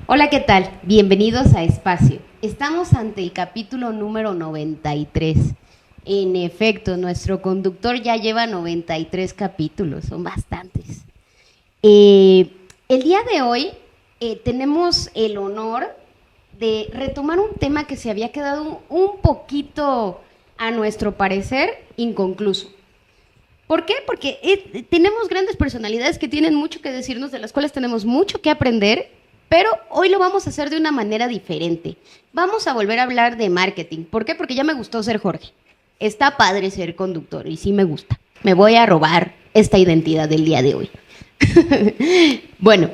Hola, ¿qué tal? Bienvenidos a Espacio. Estamos ante el capítulo número 93. En efecto, nuestro conductor ya lleva 93 capítulos, son bastantes. El día de hoy tenemos el honor de retomar un tema que se había quedado un poquito, a nuestro parecer, inconcluso. ¿Por qué? Porque tenemos grandes personalidades que tienen mucho que decirnos, de las cuales tenemos mucho que aprender. Pero hoy lo vamos a hacer de una manera diferente. Vamos a volver a hablar de marketing. ¿Por qué? Porque ya me gustó ser Jorge. Está padre ser conductor y sí me gusta. Me voy a robar esta identidad del día de hoy. Bueno,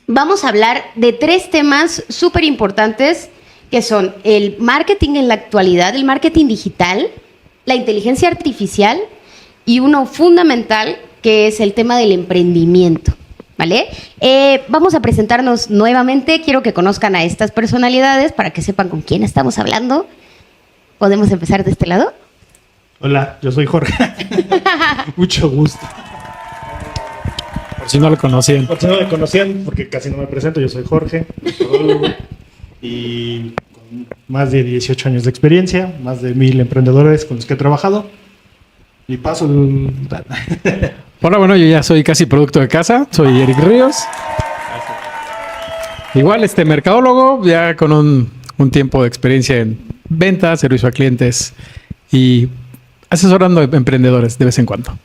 vamos a hablar de 3 temas súper importantes que son el marketing en la actualidad, el marketing digital, la inteligencia artificial y uno fundamental que es el tema del emprendimiento. ¿Vale? Vamos a presentarnos nuevamente. Quiero que conozcan a estas personalidades para que sepan con quién estamos hablando. ¿Podemos empezar de este lado? Hola, yo soy Jorge. Mucho gusto. Por si no lo conocían. Por si no me conocían, porque casi no me presento, yo soy Jorge, metodólogo, y con más de 18 años de experiencia, más de 1000 emprendedores con los que he trabajado. Y paso el... Hola, bueno, yo ya soy casi producto de casa, soy Eric Ríos. Igual, mercadólogo, ya con un tiempo de experiencia en ventas, servicio a clientes y asesorando a emprendedores de vez en cuando.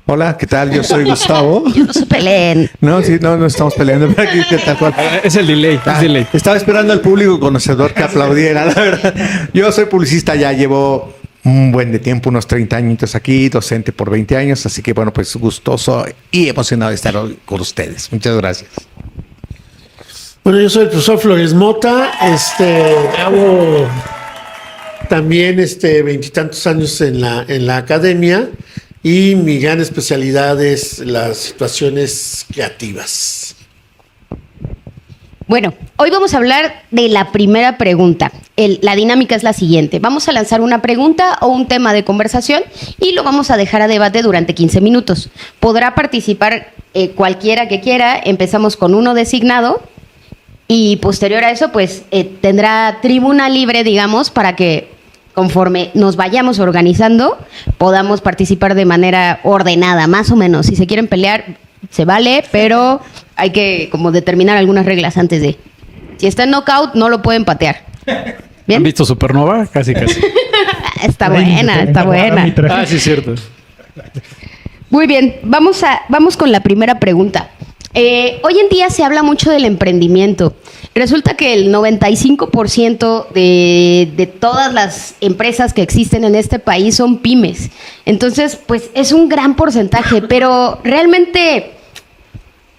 Hola, ¿qué tal? Yo soy Gustavo. No se peleen. No, sí, no estamos peleando. Es el delay, es delay. Estaba esperando al público conocedor que aplaudiera, la verdad. Yo soy publicista, ya llevo un buen de tiempo, unos 30 añitos aquí, docente por 20 años, así que bueno, pues gustoso y emocionado de estar hoy con ustedes. Muchas gracias. Bueno, yo soy el profesor Flores Mota, hago también 20 y tantos años en la academia y mi gran especialidad es las situaciones creativas. Bueno, hoy vamos a hablar de la primera pregunta. La dinámica es la siguiente. Vamos a lanzar una pregunta o un tema de conversación y lo vamos a dejar a debate durante 15 minutos. Podrá participar cualquiera que quiera. Empezamos con uno designado y posterior a eso, pues tendrá tribuna libre, digamos, para que conforme nos vayamos organizando, podamos participar de manera ordenada, más o menos. Si se quieren pelear, se vale, pero hay que como determinar algunas reglas antes de... Si está en knockout, no lo pueden patear. ¿Bien? ¿Han visto Supernova? Casi. Está buena. Ah, sí, es cierto. Muy bien, vamos con la primera pregunta. Hoy en día se habla mucho del emprendimiento. Resulta que el 95% de todas las empresas que existen en este país son pymes. Entonces, pues es un gran porcentaje, pero realmente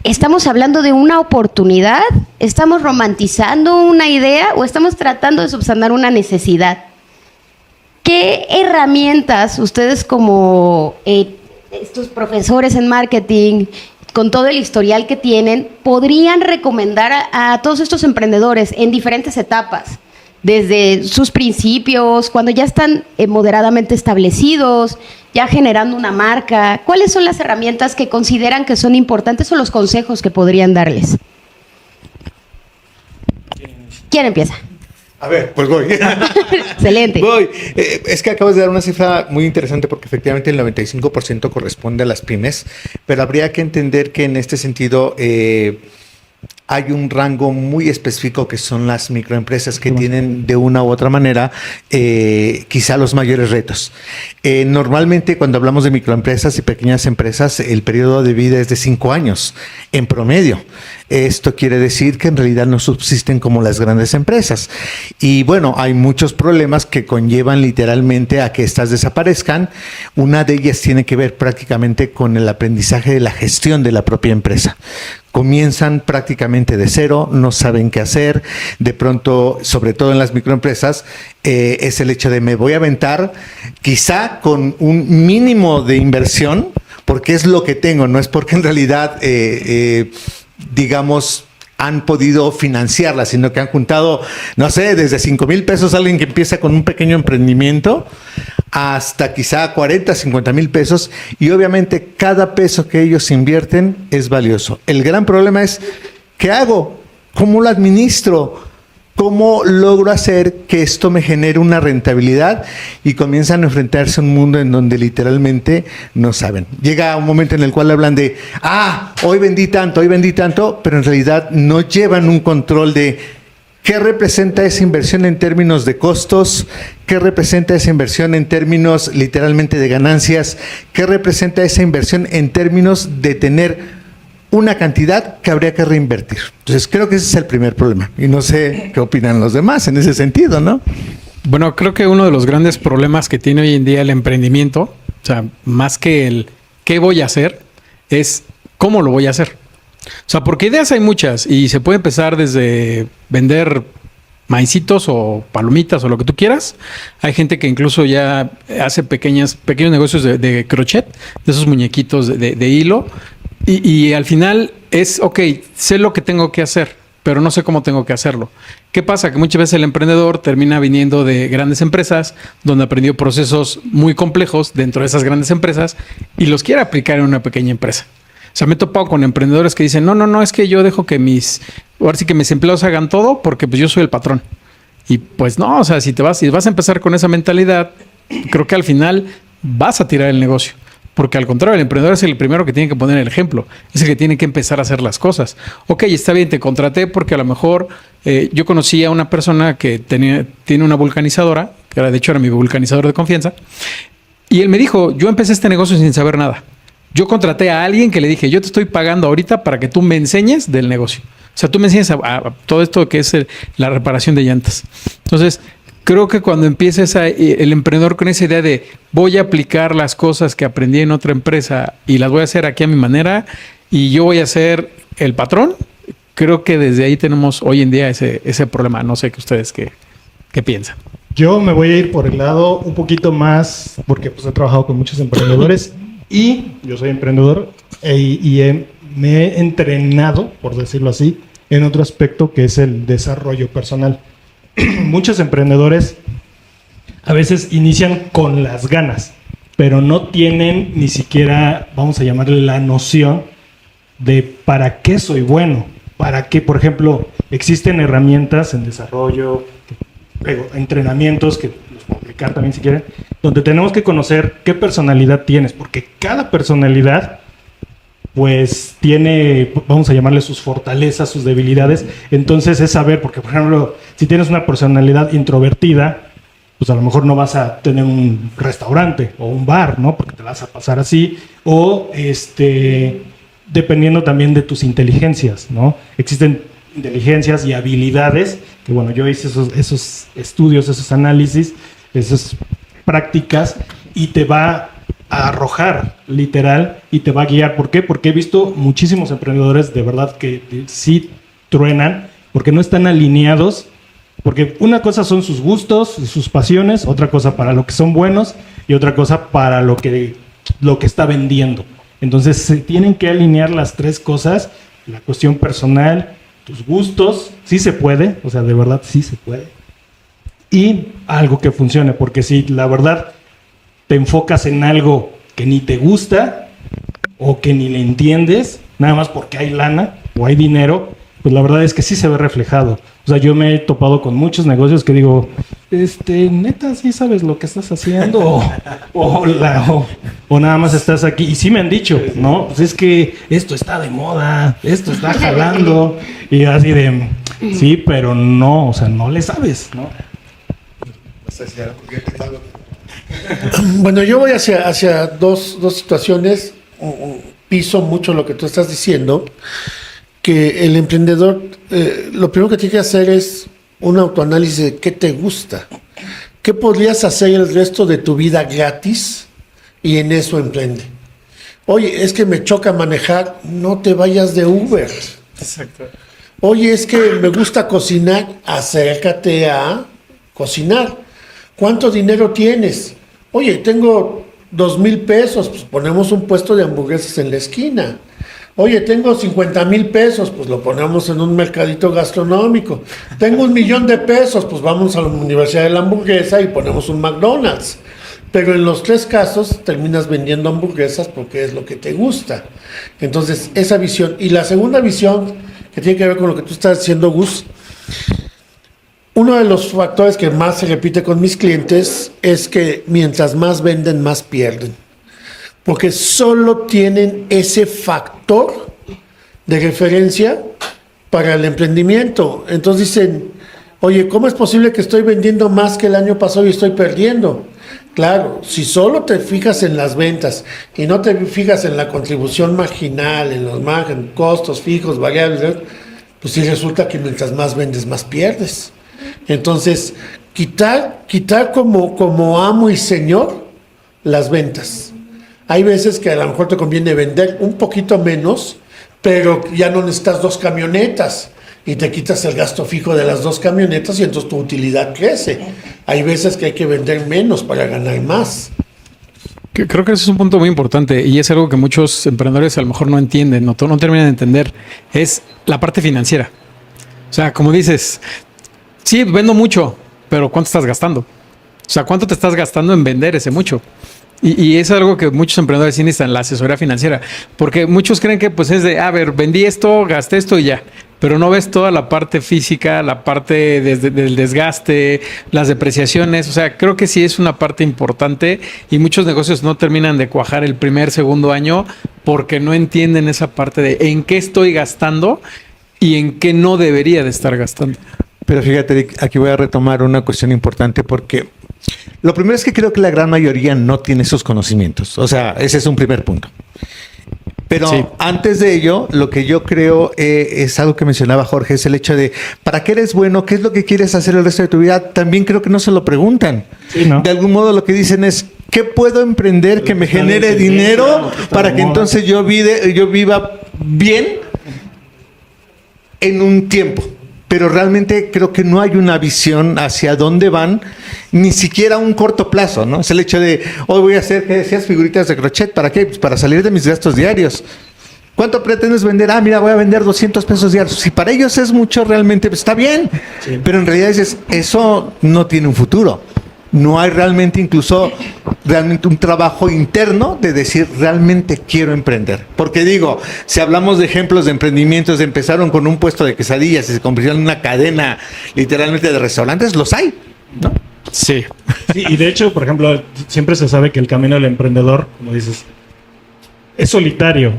¿estamos hablando de una oportunidad? ¿Estamos romantizando una idea o estamos tratando de subsanar una necesidad? ¿Qué herramientas ustedes como estos profesores en marketing, con todo el historial que tienen, podrían recomendar a todos estos emprendedores en diferentes etapas? Desde sus principios, cuando ya están moderadamente establecidos, ya generando una marca. ¿Cuáles son las herramientas que consideran que son importantes o los consejos que podrían darles? ¿Quién empieza? A ver, pues voy. Excelente. Voy. Es que acabas de dar una cifra muy interesante porque efectivamente el 95% corresponde a las pymes, pero habría que entender que en este sentido hay un rango muy específico que son las microempresas que tienen de una u otra manera quizá los mayores retos. Normalmente cuando hablamos de microempresas y pequeñas empresas, el periodo de vida es de 5 años en promedio. Esto quiere decir que en realidad no subsisten como las grandes empresas. Y bueno, hay muchos problemas que conllevan literalmente a que estas desaparezcan. Una de ellas tiene que ver prácticamente con el aprendizaje de la gestión de la propia empresa. Comienzan prácticamente de cero, no saben qué hacer. De pronto, sobre todo en las microempresas, es el hecho de me voy a aventar quizá con un mínimo de inversión, porque es lo que tengo, no es porque en realidad digamos, han podido financiarla, sino que han juntado, no sé, desde 5,000 pesos alguien que empieza con un pequeño emprendimiento hasta quizá 40, 50 mil pesos, y obviamente cada peso que ellos invierten es valioso. El gran problema es, ¿qué hago? ¿Cómo lo administro? ¿Cómo logro hacer que esto me genere una rentabilidad? Y comienzan a enfrentarse a un mundo en donde literalmente no saben. Llega un momento en el cual hablan de, hoy vendí tanto, pero en realidad no llevan un control de qué representa esa inversión en términos de costos, qué representa esa inversión en términos literalmente de ganancias, qué representa esa inversión en términos de tener una cantidad que habría que reinvertir. Entonces creo que ese es el primer problema y no sé qué opinan los demás en ese sentido, ¿no? Bueno, creo que uno de los grandes problemas que tiene hoy en día el emprendimiento, o sea, más que el qué voy a hacer, es cómo lo voy a hacer. O sea, porque ideas hay muchas y se puede empezar desde vender maicitos o palomitas o lo que tú quieras. Hay gente que incluso ya hace pequeños negocios de crochet, de esos muñequitos de hilo. Y al final es, ok, sé lo que tengo que hacer, pero no sé cómo tengo que hacerlo. ¿Qué pasa? Que muchas veces el emprendedor termina viniendo de grandes empresas, donde aprendió procesos muy complejos dentro de esas grandes empresas y los quiere aplicar en una pequeña empresa. O sea, me he topado con emprendedores que dicen, no, es que yo dejo que ahora sí que mis empleados hagan todo porque pues yo soy el patrón. Y pues no, o sea, si vas a empezar con esa mentalidad, creo que al final vas a tirar el negocio. Porque al contrario, el emprendedor es el primero que tiene que poner el ejemplo, es el que tiene que empezar a hacer las cosas. Ok, está bien, te contraté porque a lo mejor yo conocí a una persona que tiene una vulcanizadora, que de hecho era mi vulcanizador de confianza, y él me dijo, yo empecé este negocio sin saber nada. Yo contraté a alguien que le dije, yo te estoy pagando ahorita para que tú me enseñes del negocio. O sea, tú me enseñes a todo esto que es la reparación de llantas. Entonces, creo que cuando empieza el emprendedor con esa idea de voy a aplicar las cosas que aprendí en otra empresa y las voy a hacer aquí a mi manera y yo voy a ser el patrón, creo que desde ahí tenemos hoy en día ese problema. No sé qué ustedes qué piensan. Yo me voy a ir por el lado un poquito más, porque pues he trabajado con muchos emprendedores y yo soy emprendedor me he entrenado, por decirlo así, en otro aspecto que es el desarrollo personal. Muchos emprendedores a veces inician con las ganas, pero no tienen ni siquiera, vamos a llamarle, la noción de para qué soy bueno, para qué, por ejemplo, existen herramientas en desarrollo, entrenamientos que los puedo aplicar también si quieren, donde tenemos que conocer qué personalidad tienes, porque cada personalidad pues tiene, vamos a llamarle, sus fortalezas, sus debilidades. Entonces es saber, porque por ejemplo, si tienes una personalidad introvertida, pues a lo mejor no vas a tener un restaurante o un bar, ¿no? Porque te vas a pasar así. O dependiendo también de tus inteligencias, ¿no? Existen inteligencias y habilidades, que bueno, yo hice esos estudios, esos análisis, esas prácticas, y te va a arrojar, literal, y te va a guiar. ¿Por qué? Porque he visto muchísimos emprendedores de verdad que sí truenan, porque no están alineados, porque una cosa son sus gustos, sus pasiones, otra cosa para lo que son buenos y otra cosa para lo que está vendiendo. Entonces se tienen que alinear las tres cosas, la cuestión personal, tus gustos, sí se puede, o sea, de verdad sí se puede, y algo que funcione, porque si la verdad te enfocas en algo que ni te gusta o que ni le entiendes, nada más porque hay lana o hay dinero, pues la verdad es que sí se ve reflejado. O sea, yo me he topado con muchos negocios que digo, neta, ¿sí sabes lo que estás haciendo? O nada más estás aquí. Y sí me han dicho, ¿no? Pues es que esto está de moda, esto está jalando. Y así de, sí, pero no, o sea, no le sabes, ¿no? Bueno, yo voy hacia dos situaciones. Piso mucho lo que tú estás diciendo, que el emprendedor lo primero que tiene que hacer es un autoanálisis de qué te gusta, qué podrías hacer el resto de tu vida gratis y en eso emprende. Oye, es que me choca manejar, no te vayas de Uber. Exacto. Oye, es que me gusta cocinar, acércate a cocinar. ¿Cuánto dinero tienes? Oye, tengo 2,000 pesos, pues ponemos un puesto de hamburguesas en la esquina. Oye, tengo 50,000 pesos, pues lo ponemos en un mercadito gastronómico. Tengo 1,000,000 de pesos, pues vamos a la Universidad de la Hamburguesa y ponemos un McDonald's. Pero en los 3 casos terminas vendiendo hamburguesas porque es lo que te gusta. Entonces, esa visión. Y la segunda visión, que tiene que ver con lo que tú estás diciendo, Gus, uno de los factores que más se repite con mis clientes es que mientras más venden, más pierden. Porque solo tienen ese factor de referencia para el emprendimiento. Entonces dicen, oye, ¿cómo es posible que estoy vendiendo más que el año pasado y estoy perdiendo? Claro, si solo te fijas en las ventas y no te fijas en la contribución marginal, en los márgenes, costos fijos, variables, pues sí resulta que mientras más vendes, más pierdes. Entonces, quitar como amo y señor las ventas. Hay veces que a lo mejor te conviene vender un poquito menos, pero ya no necesitas 2 camionetas y te quitas el gasto fijo de las 2 camionetas y entonces tu utilidad crece. Hay veces que hay que vender menos para ganar más. Creo que ese es un punto muy importante y es algo que muchos emprendedores a lo mejor no entienden, no terminan de entender, es la parte financiera. O sea, como dices, sí, vendo mucho, pero ¿cuánto estás gastando? O sea, ¿cuánto te estás gastando en vender ese mucho? Y es algo que muchos emprendedores sí necesitan, la asesoría financiera. Porque muchos creen que pues es de, a ver, vendí esto, gasté esto y ya. Pero no ves toda la parte física, la parte del desgaste, las depreciaciones. O sea, creo que sí es una parte importante y muchos negocios no terminan de cuajar el primer, segundo año porque no entienden esa parte de en qué estoy gastando y en qué no debería de estar gastando. Pero fíjate, Rick, aquí voy a retomar una cuestión importante porque lo primero es que creo que la gran mayoría no tiene esos conocimientos. O sea, ese es un primer punto. Pero sí, antes de ello, lo que yo creo es algo que mencionaba Jorge, es el hecho de ¿para qué eres bueno? ¿Qué es lo que quieres hacer el resto de tu vida? También creo que no se lo preguntan. Sí, ¿no? De algún modo lo que dicen es ¿qué puedo emprender que me genere dinero para que entonces yo viva bien en un tiempo? Pero realmente creo que no hay una visión hacia dónde van, ni siquiera a un corto plazo, ¿no? Es el hecho de, hoy voy a hacer, ¿qué decías? Figuritas de crochet, ¿para qué? Pues para salir de mis gastos diarios. ¿Cuánto pretendes vender? Ah, mira, voy a vender 200 pesos diarios. Si para ellos es mucho, realmente pues, está bien. Sí. Pero en realidad dices, eso no tiene un futuro. No hay realmente un trabajo interno de decir realmente quiero emprender. Porque digo, si hablamos de ejemplos de emprendimientos, empezaron con un puesto de quesadillas y se convirtieron en una cadena literalmente de restaurantes, los hay, ¿no? Sí. Sí, y de hecho, por ejemplo, siempre se sabe que el camino del emprendedor, como dices, es solitario.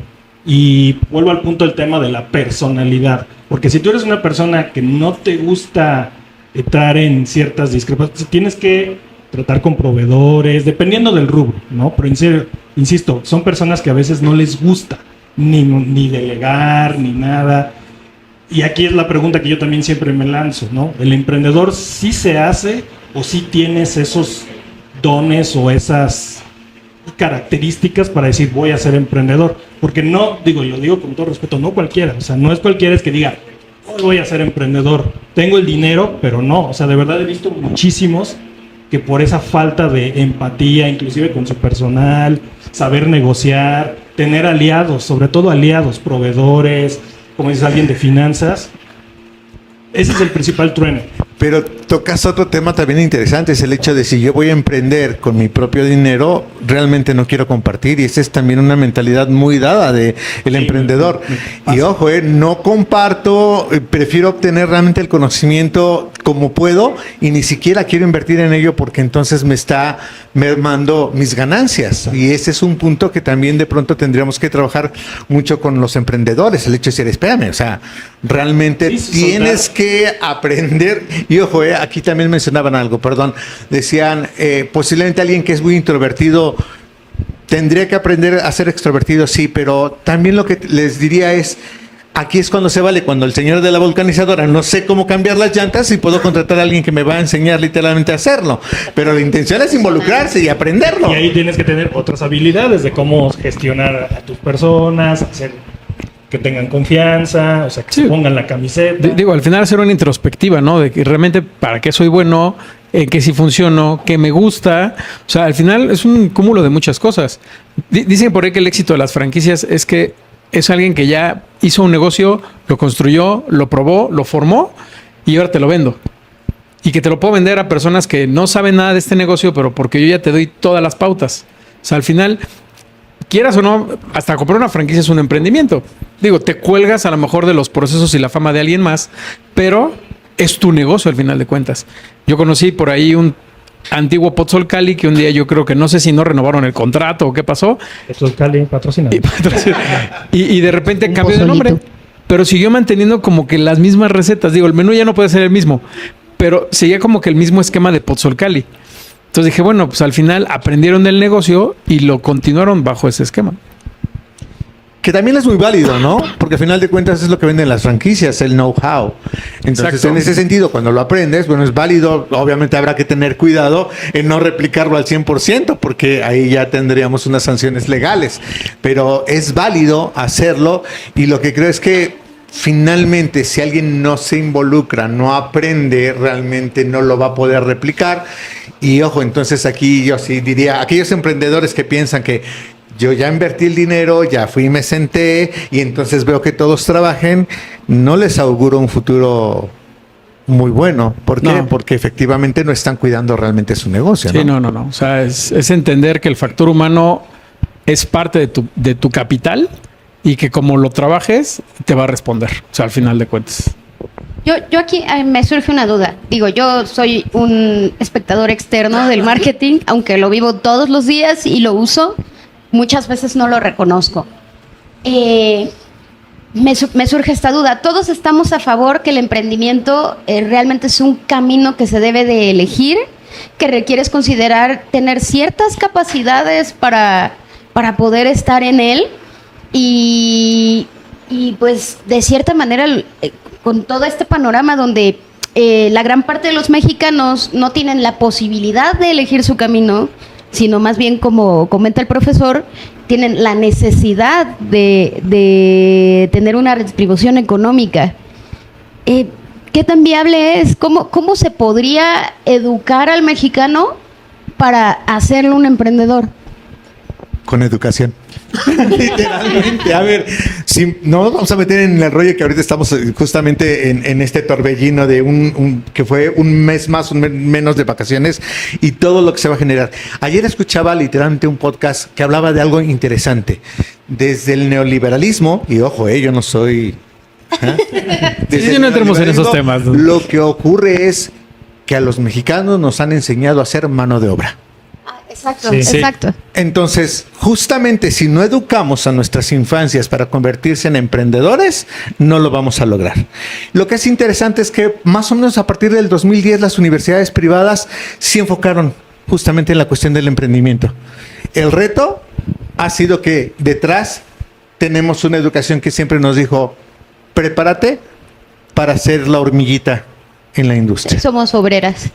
Y vuelvo al punto del tema de la personalidad. Porque si tú eres una persona que no te gusta entrar en ciertas discrepancias, tienes que tratar con proveedores, dependiendo del rubro, ¿no? Pero insisto, son personas que a veces no les gusta ni delegar, ni nada. Y aquí es la pregunta que yo también siempre me lanzo, ¿no? ¿El emprendedor sí se hace o sí tienes esos dones o esas características para decir voy a ser emprendedor? Porque no, lo digo con todo respeto, no cualquiera, o sea, no es cualquiera es que diga hoy voy a ser emprendedor, tengo el dinero, pero no, o sea, de verdad he visto muchísimos que por esa falta de empatía, inclusive con su personal, saber negociar, tener aliados, sobre todo aliados, proveedores, como dices, alguien de finanzas, ese es el principal trueno. Pero tocas otro tema también interesante, es el hecho de si yo voy a emprender con mi propio dinero, realmente no quiero compartir, y esa es también una mentalidad muy dada de el emprendedor. Y ojo, no comparto, prefiero obtener realmente el conocimiento como puedo y ni siquiera quiero invertir en ello porque entonces me está mermando mis ganancias. Y ese es un punto que también de pronto tendríamos que trabajar mucho con los emprendedores, el hecho de decir, espérame, o sea, realmente tienes que aprender. Y ojo, aquí también mencionaban algo, perdón, decían, posiblemente alguien que es muy introvertido tendría que aprender a ser extrovertido, sí, pero también lo que les diría es, aquí es cuando se vale, cuando el señor de la vulcanizadora no sé cómo cambiar las llantas y puedo contratar a alguien que me va a enseñar literalmente a hacerlo, pero la intención es involucrarse y aprenderlo. Y ahí tienes que tener otras habilidades de cómo gestionar a tus personas, hacer que tengan confianza, o sea, que se pongan la camiseta. Digo, al final hacer una introspectiva, ¿no? De que realmente para qué soy bueno, que si funciono, que me gusta. O sea, al final es un cúmulo de muchas cosas. Dicen por ahí que el éxito de las franquicias es que es alguien que ya hizo un negocio, lo construyó, lo probó, lo formó y ahora te lo vendo. Y que te lo puedo vender a personas que no saben nada de este negocio, pero porque yo ya te doy todas las pautas. O sea, al final, quieras o no, hasta comprar una franquicia es un emprendimiento. Digo, te cuelgas a lo mejor de los procesos y la fama de alguien más, pero es tu negocio al final de cuentas. Yo conocí por ahí un antiguo Pozzol Cali que un día yo creo que no sé si no renovaron el contrato o qué pasó. Pozzol Cali patrocina. Y de repente Un cambió de nombre, pozolito. pero siguió manteniendo como que las mismas recetas. Digo, el menú ya no puede ser el mismo, pero seguía como que el mismo esquema de Pozzol Cali. Entonces dije, bueno, pues al final aprendieron del negocio y lo continuaron bajo ese esquema. Que también es muy válido, ¿no? Porque al final de cuentas es lo que venden las franquicias, el know-how. Entonces, Exacto. en ese sentido, cuando lo aprendes, bueno, es válido. Obviamente habrá que tener cuidado en no replicarlo al 100%, porque ahí ya tendríamos unas sanciones legales. Pero es válido hacerlo y lo que creo es que finalmente, si alguien no se involucra, no aprende, realmente no lo va a poder replicar. Y ojo, entonces aquí yo sí diría, aquellos emprendedores que piensan que yo ya invertí el dinero, ya fui y me senté y entonces veo que todos trabajen, no les auguro un futuro muy bueno. ¿Por qué? No. Porque efectivamente no están cuidando realmente su negocio, ¿no? Sí, no. O sea, es entender que el factor humano es parte de tu capital y que como lo trabajes, te va a responder. O sea, al final de cuentas. Yo aquí me surge una duda. Digo, yo soy un espectador externo del marketing, aunque lo vivo todos los días y lo uso, muchas veces no lo reconozco. Me surge esta duda. Todos estamos a favor que el emprendimiento realmente es un camino que se debe de elegir, que requieres considerar tener ciertas capacidades para poder estar en él y pues de cierta manera con todo este panorama donde la gran parte de los mexicanos no tienen la posibilidad de elegir su camino, sino más bien, como comenta el profesor, tienen la necesidad de tener una distribución económica. ¿Qué tan viable es? ¿Cómo se podría educar al mexicano para hacerlo un emprendedor? Con educación. Literalmente. A ver, si no nos vamos a meter en el rollo que ahorita estamos justamente en este torbellino de que fue un mes más, un mes menos de vacaciones y todo lo que se va a generar. Ayer escuchaba literalmente un podcast que hablaba de algo interesante. Desde el neoliberalismo, y ojo, yo no soy... Sí, no entremos en esos temas, ¿no? Lo que ocurre es que a los mexicanos nos han enseñado a hacer mano de obra. Exacto, Sí. exacto. Entonces, justamente si no educamos a nuestras infancias para convertirse en emprendedores, no lo vamos a lograr. Lo que es interesante es que más o menos a partir del 2010 las universidades privadas sí enfocaron justamente en la cuestión del emprendimiento. El reto ha sido que detrás tenemos una educación que siempre nos dijo, prepárate para ser la hormiguita en la industria. Somos obreras.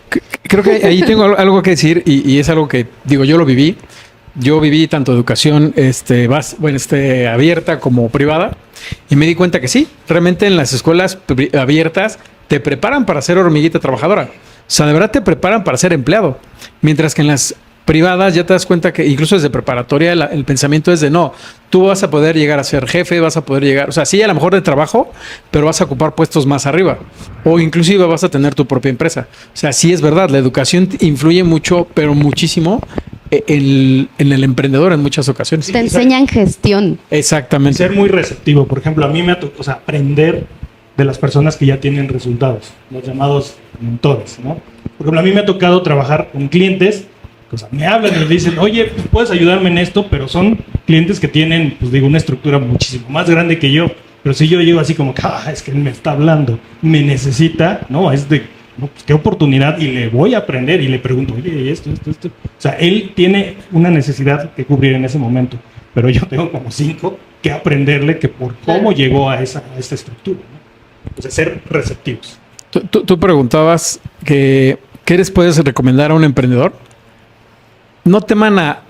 Creo que ahí tengo algo que decir y es algo que, digo, yo lo viví. Yo viví tanto educación abierta como privada y me di cuenta que sí, realmente en las escuelas abiertas te preparan para ser hormiguita trabajadora. O sea, de verdad te preparan para ser empleado. Mientras que en las privadas, ya te das cuenta que incluso desde preparatoria el pensamiento es de no, tú vas a poder llegar a ser jefe, vas a poder llegar, o sea, sí, a lo mejor de trabajo, pero vas a ocupar puestos más arriba o inclusive vas a tener tu propia empresa. O sea, sí es verdad, la educación influye mucho, pero muchísimo en el emprendedor en muchas ocasiones. Te enseñan gestión. Exactamente. Ser muy receptivo. Por ejemplo, a mí me ha tocado, o sea, aprender de las personas que ya tienen resultados, los llamados mentores, ¿no? Por ejemplo, a mí me ha tocado trabajar con clientes, o sea, me hablan y me dicen, oye, pues, puedes ayudarme en esto, pero son clientes que tienen, pues digo, una estructura muchísimo más grande que yo. Pero si yo llego así como, es que él me está hablando, me necesita, ¿no? Es de, no, pues qué oportunidad, y le voy a aprender y le pregunto, oye, esto. O sea, él tiene una necesidad que cubrir en ese momento, pero yo tengo como 5 que aprenderle que por cómo llegó a esta estructura, ¿no? O sea, ser receptivos. Tú preguntabas que ¿qué les puedes recomendar a un emprendedor? No teman a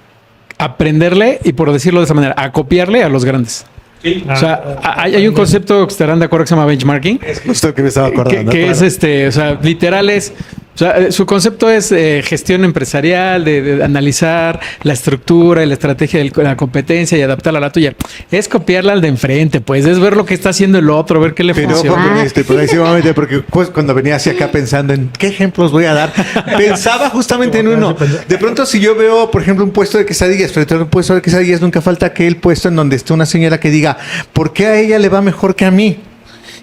aprenderle y, por decirlo de esa manera, a copiarle a los grandes. Sí. O sea, hay un concepto que estarán de acuerdo que se llama benchmarking. Es justo que me estaba acordando. Que es o sea, literal es, o sea, su concepto es gestión empresarial, de analizar la estructura y la estrategia de la competencia y adaptarla a la tuya. Es copiarla al de enfrente, pues, es ver lo que está haciendo el otro, ver qué le Pero funciona. progresivamente, porque pues, cuando venía hacia acá pensando en qué ejemplos voy a dar, pensaba justamente en uno. De pronto, si yo veo, por ejemplo, un puesto de quesadillas, frente a un puesto de quesadillas, nunca falta aquel puesto en donde esté una señora que diga, ¿por qué a ella le va mejor que a mí?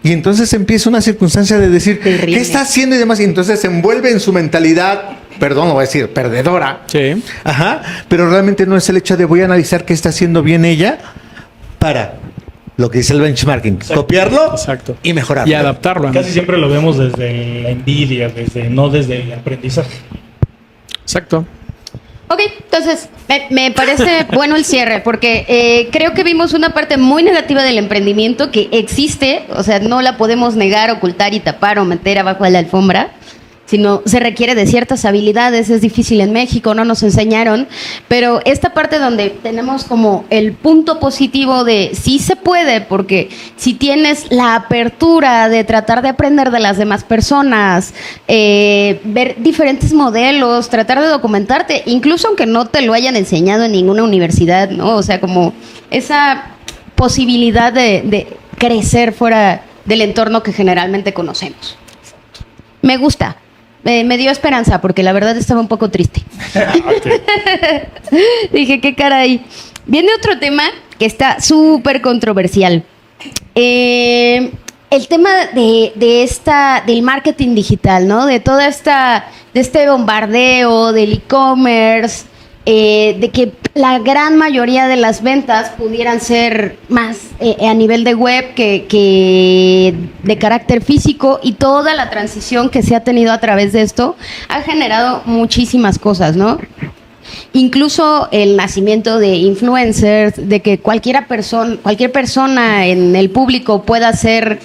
Y entonces empieza una circunstancia de decir, Terrible. ¿qué está haciendo? Y demás. Y entonces se envuelve en su mentalidad, perdón, lo voy a decir, perdedora. Sí. Ajá. Pero realmente no es el hecho de voy a analizar qué está haciendo bien ella para lo que dice el benchmarking. Exacto. Copiarlo Exacto. y mejorarlo. Y adaptarlo. Casi siempre lo vemos desde la envidia, no desde el aprendizaje. Exacto. Ok, entonces me parece bueno el cierre porque creo que vimos una parte muy negativa del emprendimiento que existe, o sea, no la podemos negar, ocultar y tapar o meter abajo de la alfombra, sino se requiere de ciertas habilidades, es difícil en México, no nos enseñaron, pero esta parte donde tenemos como el punto positivo de sí se puede, porque si tienes la apertura de tratar de aprender de las demás personas, ver diferentes modelos, tratar de documentarte, incluso aunque no te lo hayan enseñado en ninguna universidad, ¿no? O sea, como esa posibilidad de crecer fuera del entorno que generalmente conocemos. Me gusta. Me dio esperanza porque la verdad estaba un poco triste. Dije, qué caray. Viene otro tema que está súper controversial. El tema del marketing digital, ¿no? De toda de este bombardeo del e-commerce, de que la gran mayoría de las ventas pudieran ser más a nivel de web que de carácter físico, y toda la transición que se ha tenido a través de esto ha generado muchísimas cosas, ¿no? Incluso el nacimiento de influencers, de que cualquier persona en el público pueda ser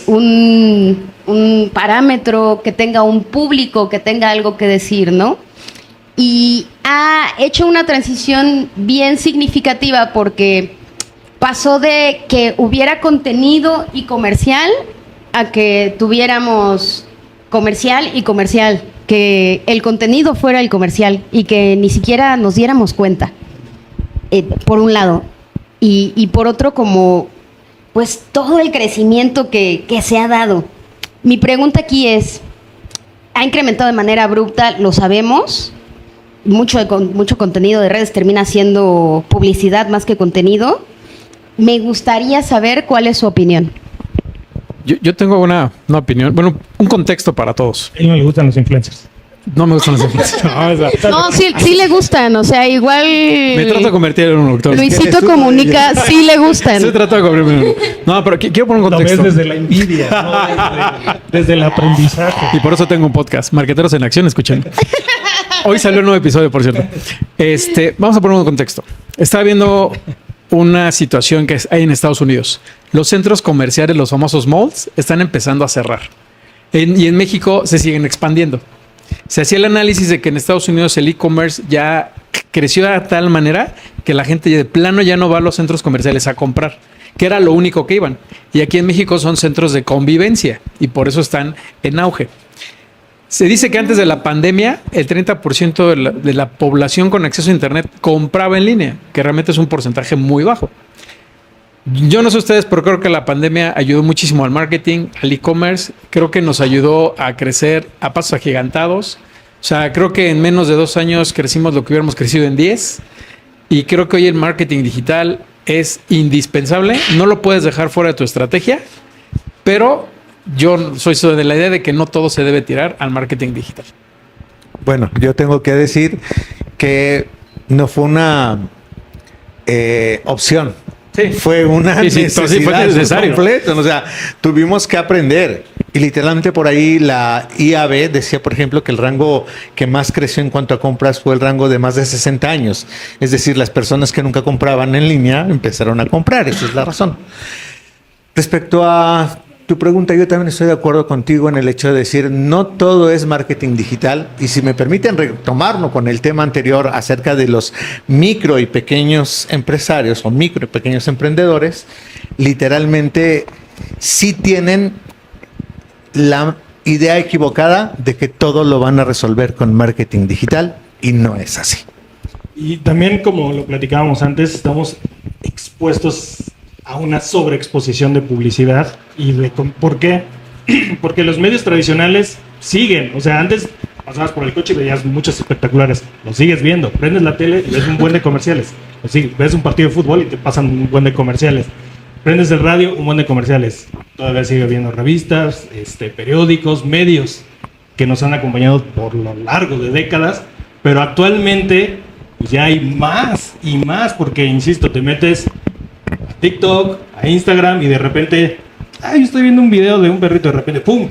un parámetro, que tenga un público, que tenga algo que decir, ¿no? Y ha hecho una transición bien significativa porque pasó de que hubiera contenido y comercial a que tuviéramos comercial y comercial, que el contenido fuera el comercial y que ni siquiera nos diéramos cuenta, por un lado. Y por otro, como pues todo el crecimiento que se ha dado. Mi pregunta aquí es, ¿ha incrementado de manera abrupta? Lo sabemos. Mucho contenido de redes termina siendo publicidad más que contenido. Me gustaría saber cuál es su opinión. Yo tengo una opinión, bueno, un contexto para todos. A él no le gustan los influencers. No me gustan los influencers. No, sí le gustan, o sea, igual... Me trato de convertir en un doctor. Luisito Comunica, sí le gustan. Sí, trato de convertirme en uno. No, pero quiero poner un Lo ves contexto. desde la envidia, no desde el aprendizaje. Y por eso tengo un podcast, Marqueteros en Acción, escuchen. Hoy salió un nuevo episodio, por cierto. Vamos a poner un contexto. Estaba viendo una situación que hay en Estados Unidos. Los centros comerciales, los famosos malls, están empezando a cerrar. Y en México se siguen expandiendo. Se hacía el análisis de que en Estados Unidos el e-commerce ya creció de tal manera que la gente de plano ya no va a los centros comerciales a comprar, que era lo único que iban. Y aquí en México son centros de convivencia y por eso están en auge. Se dice que antes de la pandemia, el 30% de la población con acceso a Internet compraba en línea, que realmente es un porcentaje muy bajo. Yo no sé ustedes, pero creo que la pandemia ayudó muchísimo al marketing, al e-commerce. Creo que nos ayudó a crecer a pasos agigantados. O sea, creo que en menos de 2 años crecimos lo que hubiéramos crecido en 10. Y creo que hoy el marketing digital es indispensable. No lo puedes dejar fuera de tu estrategia, pero yo soy de la idea de que no todo se debe tirar al marketing digital. Bueno, yo tengo que decir que no fue una opción. Sí. Fue una Sí, necesidad fue necesario. completa. O sea, tuvimos que aprender. Y literalmente por ahí la IAB decía, por ejemplo, que el rango que más creció en cuanto a compras fue el rango de más de 60 años. Es decir, las personas que nunca compraban en línea empezaron a comprar. Esa es la razón. Respecto a tu pregunta, yo también estoy de acuerdo contigo en el hecho de decir, no todo es marketing digital. Y si me permiten retomarlo con el tema anterior acerca de los micro y pequeños empresarios o micro y pequeños emprendedores, literalmente sí tienen la idea equivocada de que todo lo van a resolver con marketing digital y no es así. Y también, como lo platicábamos antes, estamos expuestos a una sobreexposición de publicidad. ¿Por qué? Porque los medios tradicionales siguen. O sea, antes pasabas por el coche y veías muchos espectaculares. Lo sigues viendo. Prendes la tele y ves un buen de comerciales. Ves un partido de fútbol y te pasan un buen de comerciales. Prendes el radio, un buen de comerciales. Todavía sigue viendo revistas, periódicos, medios que nos han acompañado por lo largo de décadas. Pero actualmente pues ya hay más y más, porque, insisto, te metes a TikTok, a Instagram y de repente, yo estoy viendo un video de un perrito, de repente, ¡pum!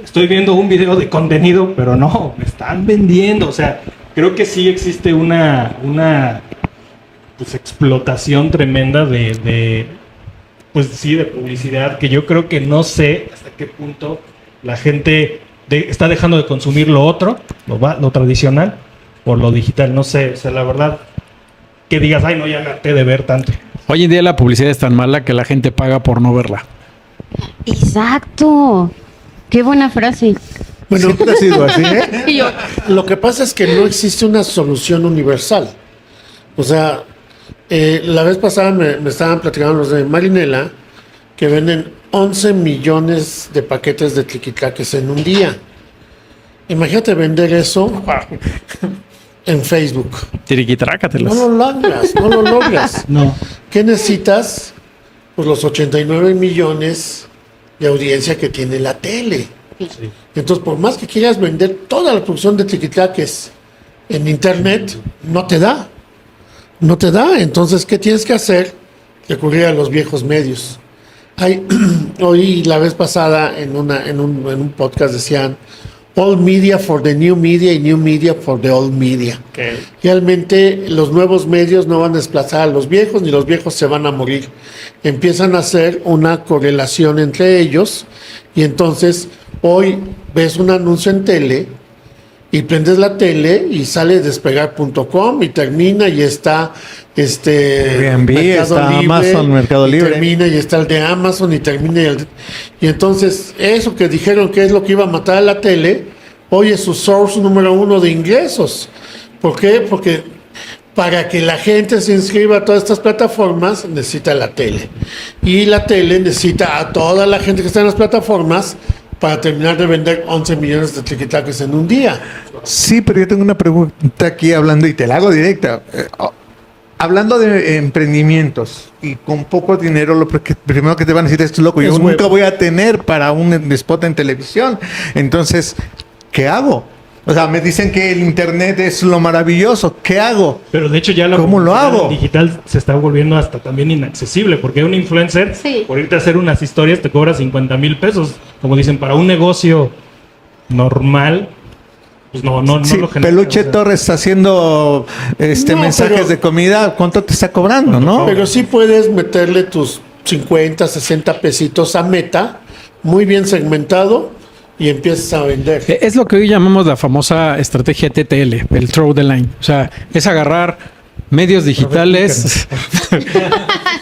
Estoy viendo un video de contenido, pero no, me están vendiendo. O sea, creo que sí existe una pues, explotación tremenda de publicidad, que yo creo que no sé hasta qué punto la gente está dejando de consumir lo otro, lo tradicional, por lo digital. No sé, o sea, la verdad, que digas, no, ya me harté de ver tanto. Hoy en día la publicidad es tan mala que la gente paga por no verla. Exacto. Qué buena frase. Bueno, Siempre ha sido así, ¿eh? Y yo, lo que pasa es que no existe una solución universal. O sea, la vez pasada me estaban platicando los de Marinela que venden 11 millones de paquetes de tliquitlaques en un día. Imagínate vender eso en Facebook. Tiriquitrácatelas. No lo logras. No. ¿Qué necesitas? Pues los 89 millones de audiencia que tiene la tele. Sí. Entonces, por más que quieras vender toda la producción de tliquitlaques en internet, no te da. No te da. Entonces, ¿qué tienes que hacer? Recurrir a los viejos medios. Hoy, la vez pasada, en un podcast decían Old Media for the New Media y New Media for the Old Media. Okay. Realmente los nuevos medios no van a desplazar a los viejos, ni los viejos se van a morir. Empiezan a hacer una correlación entre ellos y entonces hoy ves un anuncio en tele y prendes la tele y sale despegar.com y termina y está Airbnb, está Amazon, Mercado Libre. Termina y está el de Amazon y termina y entonces eso que dijeron que es lo que iba a matar a la tele, hoy es su source número 1 de ingresos. ¿Por qué? Porque para que la gente se inscriba a todas estas plataformas necesita la tele y la tele necesita a toda la gente que está en las plataformas para terminar de vender 11 millones de tliquitlaques en un día. Sí, pero yo tengo una pregunta aquí hablando y te la hago directa. Hablando de emprendimientos y con poco dinero, lo primero que te van a decir es loco, yo nunca voy a tener para un spot en televisión. Entonces, ¿qué hago? O sea, me dicen que el internet es lo maravilloso. ¿Qué hago? Pero de hecho ya la ¿Cómo lo publicidad hago? digital se está volviendo hasta también inaccesible, porque un influencer, Sí. por irte a hacer unas historias, te cobra 50,000 pesos. Como dicen, para un negocio normal, pues no Sí, lo genera. Peluche O sea, Torres haciendo No, mensajes pero- de comida, ¿cuánto te está cobrando, no? Pero sí puedes meterle tus 50, 60 pesitos a Meta, muy bien segmentado, y empiezas a vender. Es lo que hoy llamamos la famosa estrategia TTL, el throw the line. O sea, es agarrar medios digitales,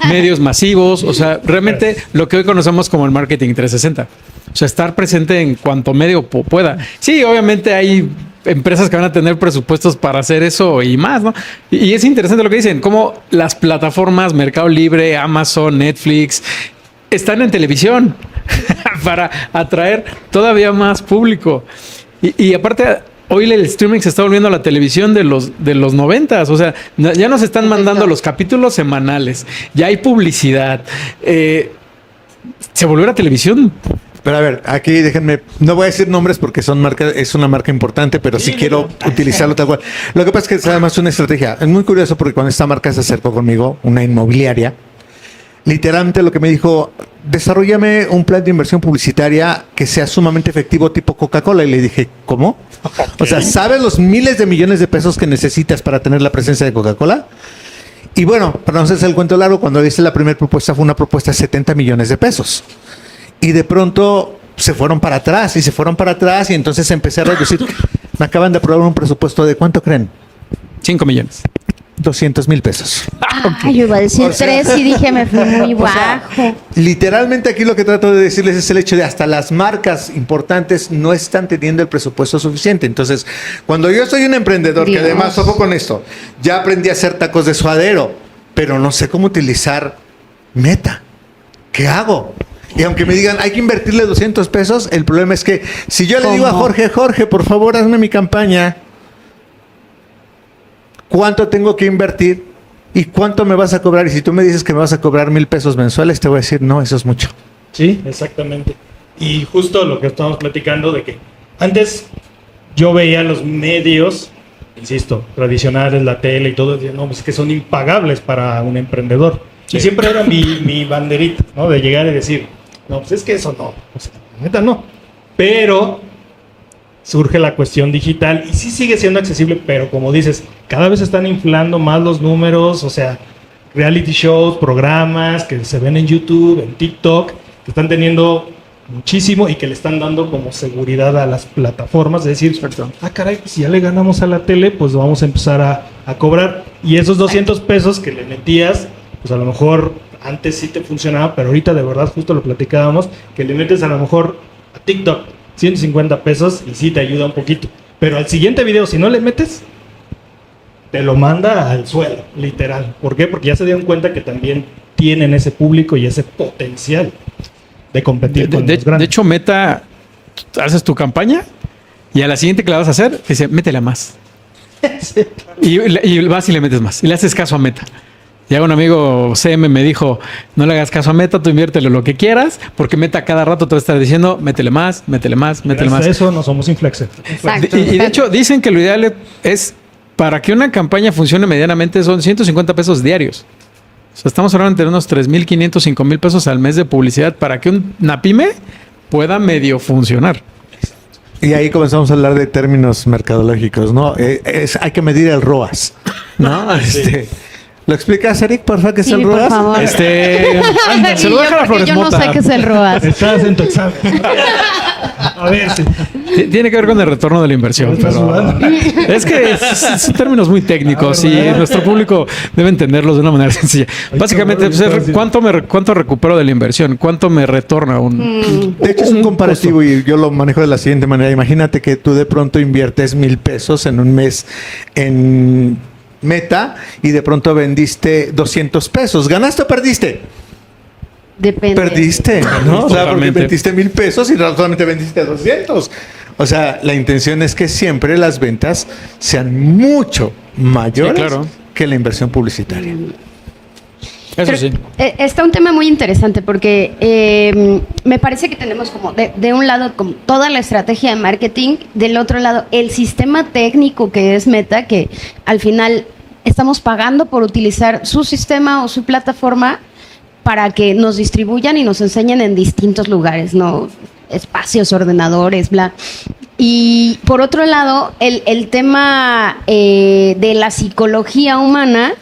medios masivos, o sea, realmente lo que hoy conocemos como el marketing 360. O sea, estar presente en cuanto medio pueda. Sí, obviamente hay empresas que van a tener presupuestos para hacer eso y más, ¿no? Y es interesante lo que dicen, cómo las plataformas Mercado Libre, Amazon, Netflix, están en televisión para atraer todavía más público. Y aparte, hoy el streaming se está volviendo a la televisión de los 90s. O sea, ya nos están mandando los capítulos semanales. Ya hay publicidad. Se volvió a la televisión. Pero a ver, aquí déjenme, no voy a decir nombres porque es una marca importante, pero sí quiero utilizarlo tal cual. Lo que pasa es que es además una estrategia. Es muy curioso porque cuando esta marca se acercó conmigo, una inmobiliaria, literalmente lo que me dijo, desarrollame un plan de inversión publicitaria que sea sumamente efectivo tipo Coca-Cola. Y le dije, ¿cómo? Okay. O sea, ¿sabes los miles de millones de pesos que necesitas para tener la presencia de Coca-Cola? Y bueno, para no hacerse el cuento largo, cuando hice la primera propuesta fue una propuesta de 70 millones de pesos. Y de pronto se fueron para atrás y entonces empecé a reducir. Me acaban de aprobar un presupuesto de ¿cuánto creen? 5 millones. 200,000 pesos. Yo iba a decir 3 y dije me fui muy bajo. Literalmente aquí lo que trato de decirles es el hecho de hasta las marcas importantes no están teniendo el presupuesto suficiente. Entonces, cuando yo soy un emprendedor, que además, ojo con esto, ya aprendí a hacer tacos de suadero, pero no sé cómo utilizar Meta. ¿Qué hago? Y aunque me digan, hay que invertirle 200 pesos, el problema es que si yo le digo a Jorge, por favor, hazme mi campaña, ¿cuánto tengo que invertir? ¿Y cuánto me vas a cobrar? Y si tú me dices que me vas a cobrar 1,000 pesos mensuales, te voy a decir, no, eso es mucho. Sí, exactamente. Y justo lo que estamos platicando de que antes yo veía los medios, insisto, tradicionales, la tele y todo, decía, no, pues que son impagables para un emprendedor. Sí. Y siempre era mi banderita, ¿no? De llegar y decir, no, pues es que eso no, o sea, neta no. Pero surge la cuestión digital y sí sigue siendo accesible, pero como dices, cada vez están inflando más los números, o sea, reality shows, programas que se ven en YouTube, en TikTok, que están teniendo muchísimo y que le están dando como seguridad a las plataformas, de decir, caray, pues si ya le ganamos a la tele, pues vamos a empezar a cobrar. Y esos 200 pesos que le metías, pues a lo mejor antes sí te funcionaba, pero ahorita de verdad justo lo platicábamos, que le metes a lo mejor a TikTok 150 pesos y sí te ayuda un poquito. Pero al siguiente video, si no le metes, te lo manda al suelo, literal. ¿Por qué? Porque ya se dieron cuenta que también tienen ese público y ese potencial de competir con los grandes. De hecho, Meta, haces tu campaña y a la siguiente que la vas a hacer, dice, métela más. Sí. Y vas y le metes más. Y le haces caso a Meta. Ya un amigo CM me dijo, no le hagas caso a Meta, tú inviértelo lo que quieras, porque Meta cada rato te va a estar diciendo, métele más, métele más, métele más. Por eso no somos influencers. Y de hecho dicen que lo ideal es, para que una campaña funcione medianamente, son 150 pesos diarios. O sea, estamos hablando de unos 3,500, 5,000 pesos al mes de publicidad para que una pyme pueda medio funcionar. Y ahí comenzamos a hablar de términos mercadológicos, ¿no? Hay que medir el ROAS, ¿no? Sí. ¿Lo explicas, Eric, por favor, qué es el por ROAS? favor. Se lo deja la Flores yo no Mota. sé qué es el ROAS. Estás en tu examen. A ver, sí. Tiene que ver con el retorno de la inversión, pero es que son términos muy técnicos y nuestro público debe entenderlos de una manera sencilla. Básicamente, ¿cuánto recupero de la inversión? ¿Cuánto me retorna De hecho, es un comparativo y yo lo manejo de la siguiente manera. Imagínate que tú de pronto inviertes 1,000 pesos en un mes en Meta y de pronto vendiste 200 pesos. ¿Ganaste o perdiste? Depende. Perdiste, ¿no? O sea, porque vendiste 1,000 pesos y solamente vendiste 200. O sea, la intención es que siempre las ventas sean mucho mayores que la inversión publicitaria. Eso sí. Está un tema muy interesante porque me parece que tenemos como de un lado como toda la estrategia de marketing, del otro lado el sistema técnico que es Meta, que al final estamos pagando por utilizar su sistema o su plataforma para que nos distribuyan y nos enseñen en distintos lugares, ¿no? Espacios, ordenadores, bla. Y por otro lado, el tema de la psicología humana,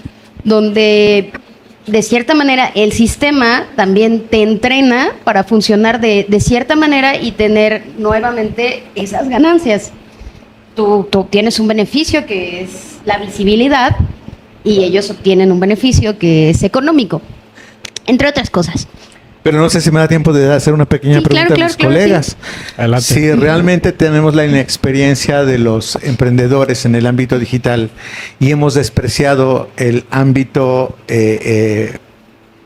donde de cierta manera el sistema también te entrena para funcionar de cierta manera y tener nuevamente esas ganancias. Tú obtienes un beneficio que es la visibilidad y ellos obtienen un beneficio que es económico, entre otras cosas. Pero no sé si me da tiempo de hacer una pequeña Sí, pregunta claro, a los claro, colegas. Adelante. Si realmente tenemos la inexperiencia de los emprendedores en el ámbito digital y hemos despreciado el ámbito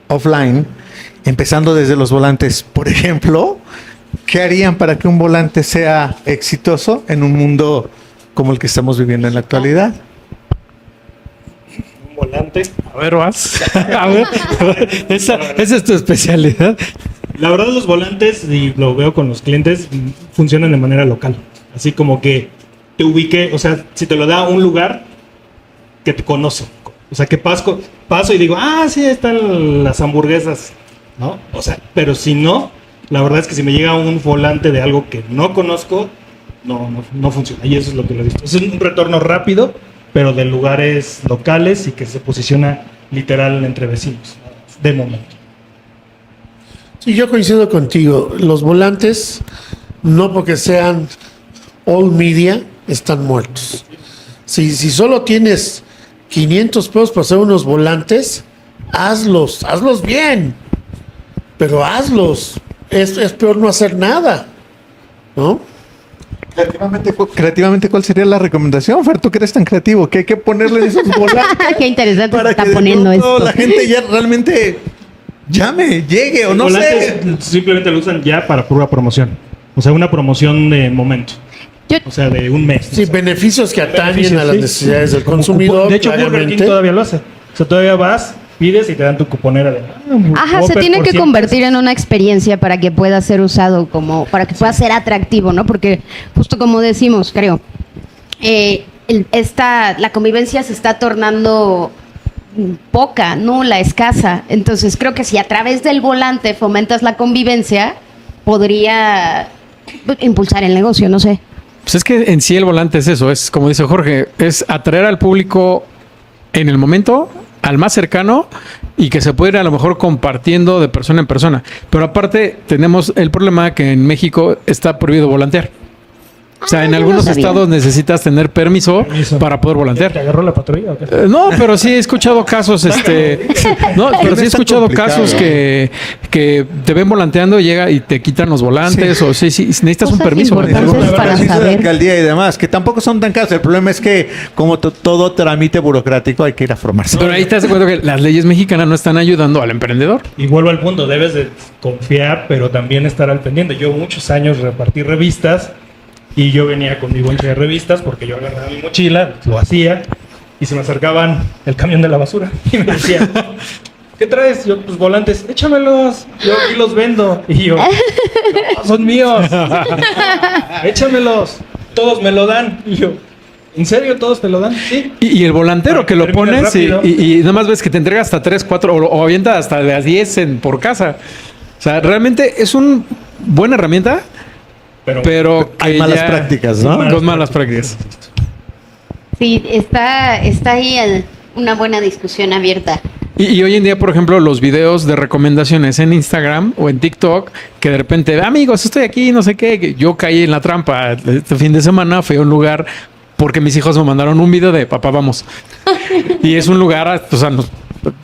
offline, empezando desde los volantes, por ejemplo, ¿qué harían para que un volante sea exitoso en un mundo como el que estamos viviendo en la actualidad? Un volante. A ver, vas. A ver, esa es tu especialidad. La verdad, los volantes, y lo veo con los clientes, funcionan de manera local. Así como que te ubique, o sea, si te lo da un lugar que te conoce. O sea, que paso y digo, sí, están las hamburguesas, ¿no? O sea, pero si no, la verdad es que si me llega un volante de algo que no conozco, no funciona. Y eso es lo que lo he visto. Es un retorno rápido, pero de lugares locales y que se posiciona literal entre vecinos, de momento. Sí, yo coincido contigo. Los volantes, no porque sean all media, están muertos. Si solo tienes 500 pesos para hacer unos volantes, hazlos bien. Pero hazlos. Es peor no hacer nada, ¿no? Creativamente, ¿cuál sería la recomendación, Fer? ¿Tú que eres tan creativo? ¿Qué hay que ponerle en esos volantes? Qué interesante se para está que de poniendo pronto esto. la gente ya realmente llame, llegue o no sé. Volantes simplemente lo usan ya para pura promoción. O sea, una promoción de momento. Yo- O sea, de un mes. Sí, beneficios que atañen Beneficios, a las sí. necesidades del Como consumidor. de hecho, Burger King claramente. todavía lo hace. O sea, todavía vas, pides y te dan tu cuponera de... Ajá, se Whopper tiene por que 100 convertir en una experiencia para que pueda ser usado para que pueda ser atractivo, ¿no? Porque justo como decimos, creo, la convivencia se está tornando poca, nula, escasa. Entonces creo que si a través del volante fomentas la convivencia, podría impulsar el negocio, no sé. Pues es que en sí el volante es eso, es como dice Jorge, es atraer al público en el momento, al más cercano, y que se puede ir a lo mejor compartiendo de persona en persona. Pero aparte tenemos el problema que en México está prohibido volantear. O sea, en yo no algunos sabía. estados necesitas tener permiso para poder ¿Te volantear. agarró la patrulla o qué? No, pero sí he escuchado casos, no, pero sí he es tan escuchado complicado. casos que te ven volanteando, llega y te quitan los volantes, Sí. o sí, necesitas un Cosas permiso. importantes Algunos para beneficios de saber. alcaldía y demás, que tampoco son tan caros. El problema es que, como todo trámite burocrático, hay que ir a formarse. Pero ahí te das cuenta que las leyes mexicanas no están ayudando al emprendedor. Y vuelvo al punto, debes de confiar, pero también estar al pendiente. Yo muchos años repartí revistas y yo venía con mi bonche de revistas porque yo agarraba mi mochila, lo hacía y se me acercaban el camión de la basura y me decían, ¿qué traes? Yo, pues volantes, échamelos, yo aquí los vendo. Y yo, no, son míos, échamelos, todos me lo dan. Y yo, ¿en serio todos te lo dan? Sí. Y el volantero Para que que lo termine pones y, rápido. y nada más ves que te entrega hasta 3, 4 o avienta hasta de a 10 por casa. O sea, realmente es una buena herramienta, pero que hay malas ya- prácticas, ¿no? Con malas prácticas. Sí, está ahí una buena discusión abierta. Y hoy en día, por ejemplo, los videos de recomendaciones en Instagram o en TikTok, que de repente, amigos, estoy aquí, no sé qué, que yo caí en la trampa. Este fin de semana fui a un lugar porque mis hijos me mandaron un video de papá, vamos. Y es un lugar, o sea,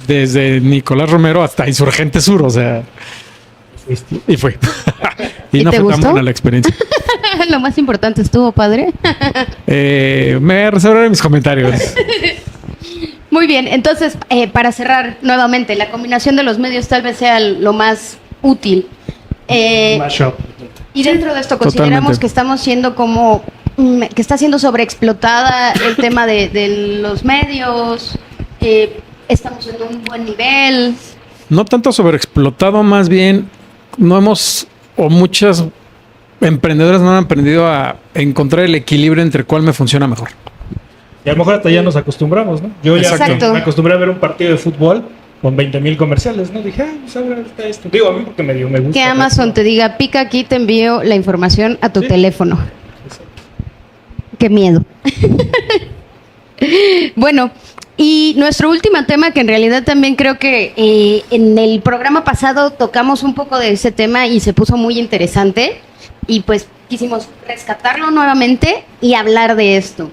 desde Nicolás Romero hasta Insurgente Sur, o sea. Y fue. ¿Y no te fue tan gustó? buena la experiencia. Lo más importante estuvo, padre. Me reservaré mis comentarios. Muy bien, entonces, para cerrar nuevamente, la combinación de los medios tal vez sea lo más útil. Mashup. Y dentro de esto consideramos Totalmente. que estamos siendo que está siendo sobreexplotada el tema de los medios, estamos en un buen nivel. No tanto sobreexplotado, más bien muchas emprendedoras no han aprendido a encontrar el equilibrio entre cuál me funciona mejor. Y a lo mejor hasta ya nos acostumbramos, ¿no? Yo ya Exacto. me acostumbré a ver un partido de fútbol con 20,000 comerciales, ¿no? Dije, pues ahora está esto. Digo, a mí porque me gusta. Que Amazon te diga, pica aquí, te envío la información a tu Sí. teléfono. Qué miedo. Bueno, y nuestro último tema, que en realidad también creo que en el programa pasado tocamos un poco de ese tema y se puso muy interesante, y pues quisimos rescatarlo nuevamente y hablar de esto.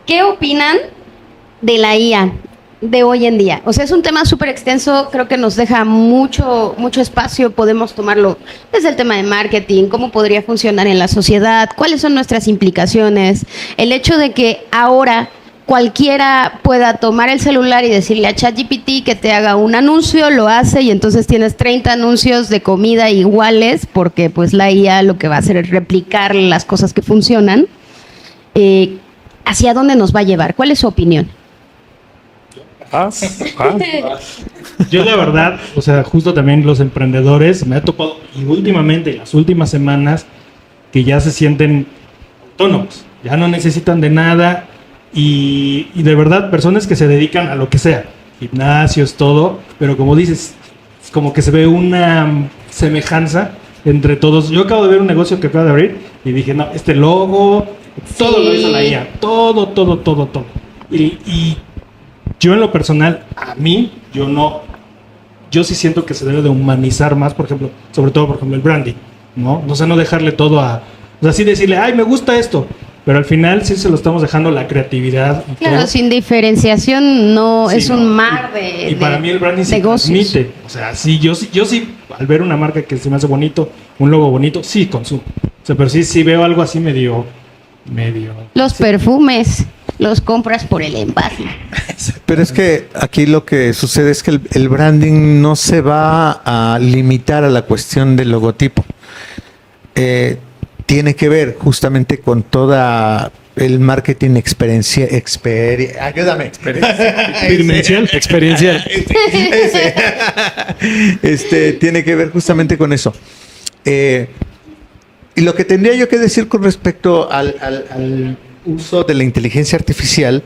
¿Qué opinan de la IA? de hoy en día? O sea, es un tema súper extenso, creo que nos deja mucho espacio, podemos tomarlo desde el tema de marketing, cómo podría funcionar en la sociedad, cuáles son nuestras implicaciones, el hecho de que ahora cualquiera pueda tomar el celular y decirle a ChatGPT que te haga un anuncio, lo hace y entonces tienes 30 anuncios de comida iguales, porque pues la IA lo que va a hacer es replicar las cosas que funcionan. ¿Hacia dónde nos va a llevar? ¿Cuál es su opinión? Yo la verdad, o sea, justo también los emprendedores me ha topado y últimamente, en las últimas semanas, que ya se sienten autónomos, ya no necesitan de nada y de verdad personas que se dedican a lo que sea, gimnasios, todo, pero como dices, es como que se ve una semejanza entre todos. Yo acabo de ver un negocio que acaba de abrir y dije, no, este logo, todo lo hizo la IA, todo. Y yo en lo personal, yo sí siento que se debe de humanizar más, por ejemplo, sobre todo, por ejemplo, el branding, ¿no? O sea, no dejarle todo o sea, sí decirle, ay, me gusta esto, pero al final sí se lo estamos dejando la creatividad. Claro, todo. sin diferenciación no Sí, es un mar de Y para mí el branding se negocios. transmite. O sea, sí, yo sí, al ver una marca que se me hace bonito, un logo bonito, sí consumo. O sea, pero sí veo algo así medio. Los perfumes los compras por el envase. Pero es que aquí lo que sucede es que el branding no se va a limitar a la cuestión del logotipo. Tiene que ver justamente con toda el marketing ayúdame. Experiencial. Tiene que ver justamente con eso. Y lo que tendría yo que decir con respecto al uso de la inteligencia artificial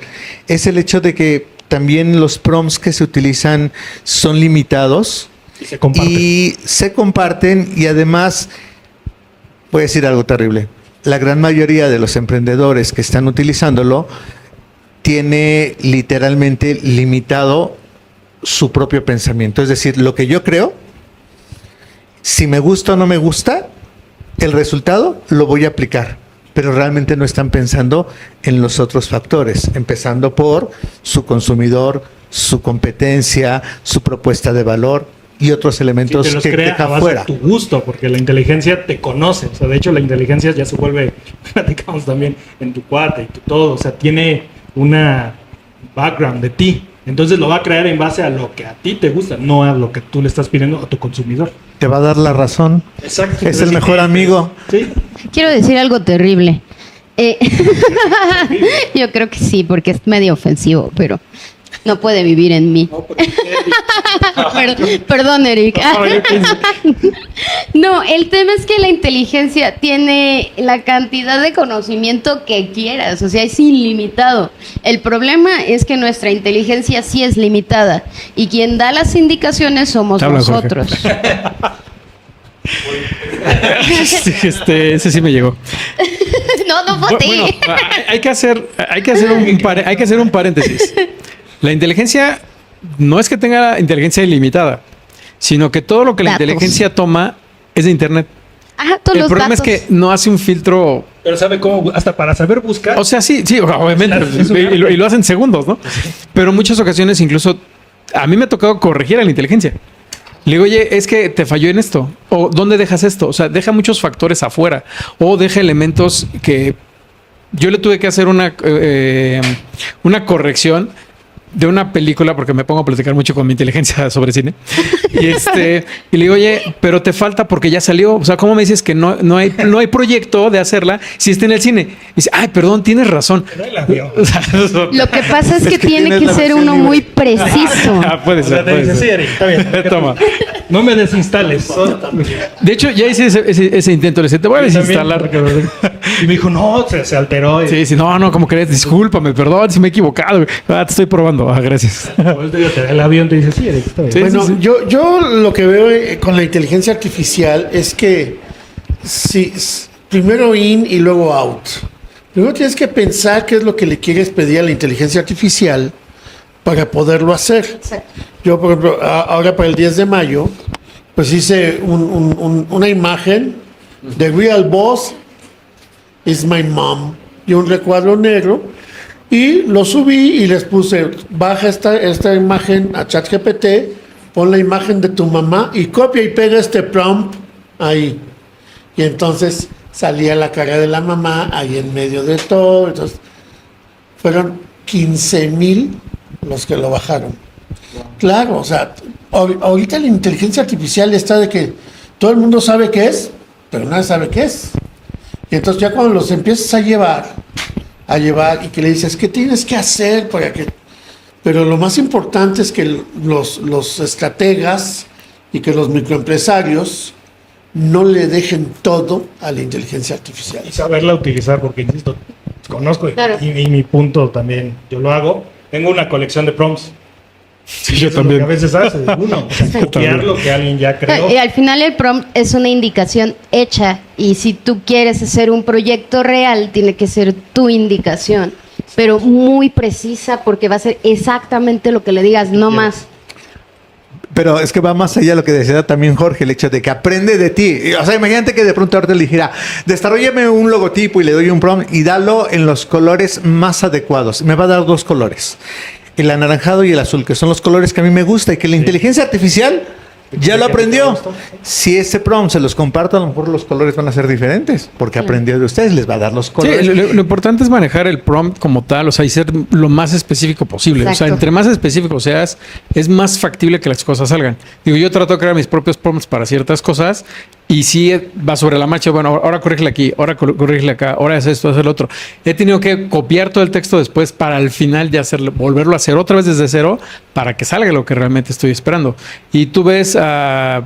es el hecho de que también los prompts que se utilizan son limitados Y se comparten. y además, voy a decir algo terrible, la gran mayoría de los emprendedores que están utilizándolo tiene literalmente limitado su propio pensamiento. Es decir, lo que yo creo, si me gusta o no me gusta, el resultado lo voy a aplicar, pero realmente no están pensando en los otros factores, empezando por su consumidor, su competencia, su propuesta de valor y otros elementos te los que crea deja a base fuera. de tu gusto, porque la inteligencia te conoce. O sea, de hecho, la inteligencia ya se vuelve, platicamos también, en tu cuate y tu todo. O sea, tiene una background de ti. Entonces lo va a crear en base a lo que a ti te gusta, no a lo que tú le estás pidiendo a tu consumidor. Te va a dar la razón. Exacto. Es el mejor amigo. Sí. Quiero decir algo terrible. Yo creo que sí, porque es medio ofensivo, pero no puede vivir en mí. Perdón, Eric. No, el tema es que la inteligencia tiene la cantidad de conocimiento que quieras, o sea, es ilimitado. El problema es que nuestra inteligencia sí es limitada y quien da las indicaciones somos Habla, nosotros. Ese sí me llegó. No fue a ti. Bueno, hay que hacer un paréntesis. La inteligencia no es que tenga inteligencia ilimitada, sino que todo lo que la Datos. inteligencia toma es de internet. Ajá, todos El los problema datos. es que no hace un filtro. Pero sabe cómo, hasta para saber buscar. O sea, sí, obviamente. Claro, es un Y lo hacen segundos, ¿no? Pero en muchas ocasiones, incluso a mí me ha tocado corregir a la inteligencia. Le digo, oye, es que te falló en esto. O ¿dónde dejas esto? O sea, deja muchos factores afuera. O deja elementos que yo le tuve que hacer una corrección de una película porque me pongo a platicar mucho con mi inteligencia sobre cine. Y le digo, oye, pero te falta porque ya salió. O sea, ¿cómo me dices que no hay proyecto de hacerla si está en el cine? Y dice, ay, perdón, tienes razón. O sea, Lo que pasa es que tiene tienes que la ser versión uno libre. muy preciso. puede O sea, ser. te Puede dice, ser. sí, Eric, está bien. Toma. No me desinstales. De hecho, ya hice ese intento. Le dije, te voy a desinstalar. Y me dijo, no, se alteró. Sí, no, ¿cómo crees? Discúlpame, perdón, si me he equivocado. Te estoy probando. Gracias. El avión te dice, sí, Eric, está bien. Sí. Bueno, yo lo que veo con la inteligencia artificial es que primero in y luego out. Primero tienes que pensar qué es lo que le quieres pedir a la inteligencia artificial para poderlo hacer. Exacto. Yo, por ejemplo, ahora para el 10 de mayo, pues hice una imagen de Real Boss is my mom y un recuadro negro Y lo subí y les puse, baja esta imagen a ChatGPT, pon la imagen de tu mamá y copia y pega este prompt ahí. Y entonces salía la cara de la mamá ahí en medio de todo. Entonces, fueron 15,000 los que lo bajaron. Claro, o sea, ahorita la inteligencia artificial está de que todo el mundo sabe qué es, pero nadie sabe qué es. Y entonces ya cuando los empiezas a llevar y que le dices, ¿qué tienes que hacer para que...? Pero lo más importante es que los estrategas y que los microempresarios no le dejen todo a la inteligencia artificial. Y saberla utilizar, porque insisto, conozco Claro. y mi punto también, yo lo hago. Tengo una colección de prompts. Sí, Y yo eso es también. lo que a veces hace uno, o sea, copiar lo que alguien ya creó. Y al final el prompt es una indicación hecha y si tú quieres hacer un proyecto real, tiene que ser tu indicación, pero muy precisa porque va a ser exactamente lo que le digas, no más. Pero es que va más allá de lo que decía también Jorge, el hecho de que aprende de ti. O sea, imagínate que de pronto ahorita le dijera, desarrollame un logotipo y le doy un prompt y dalo en los colores más adecuados. Me va a dar 2 colores, el anaranjado y el azul, que son los colores que a mí me gusta y que la inteligencia artificial ya lo aprendió. Si ese prompt se los comparto, a lo mejor los colores van a ser diferentes, porque aprendió de ustedes, les va a dar los Sí, colores. lo importante es manejar el prompt como tal, o sea, y ser lo más específico posible. O sea, Exacto. entre más específico seas, es más factible que las cosas salgan. Digo, yo trato de crear mis propios prompts para ciertas cosas y sí va sobre la marcha. Bueno, ahora corrígele aquí, ahora corrígele acá, ahora es esto, es el otro. He tenido que copiar todo el texto después para al final ya hacerlo, volverlo a hacer otra vez desde cero para que salga lo que realmente estoy esperando. Y tú ves a